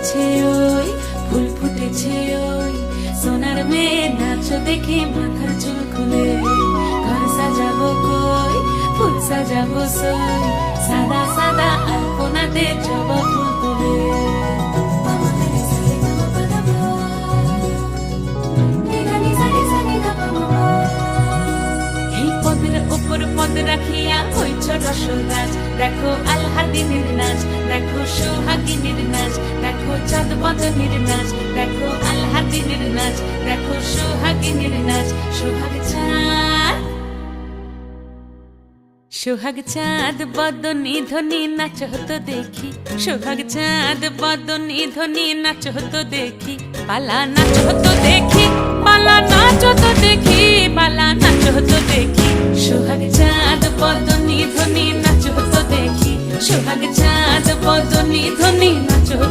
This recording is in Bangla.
ফুটেছে ওই, ফুল ফুটেছে ওই, সোনার মেয়ে নাচো দেখে মাথার চুল খুলে। ঘর সাজাবো কই, ফুল সাজাবো সই, সাদা সাদা আলপনাতে জবা ফুল তুলে। এই পদের উপর পদ রাখিয়া হইছ রসরাজ, দেখো আলহাদিনের নাচ, দেখো সোহাগিনীর নাচ, দেখো চাঁদ বদনের নাচ, দেখো আলহাদিনের নাচ, দেখো সোহাগিনীর নাচ। সোহাগ চাঁদ, সোহাগ চাঁদ বদনী ধ্বনি নাচ হতো দেখি, সোহাগ চাঁদ বদনী ধ্বনি নাচ হতো দেখি, পালা নাচ হতো দেখি, পালা নাচ হতো দেখি, পালা নাচ হতো দেখি। সোহাগ চাঁদ বদনী ধ্বনি নাচ হতো দেখি, সোহাগ চাঁদ বদনী ধ্বনি নাচ হতো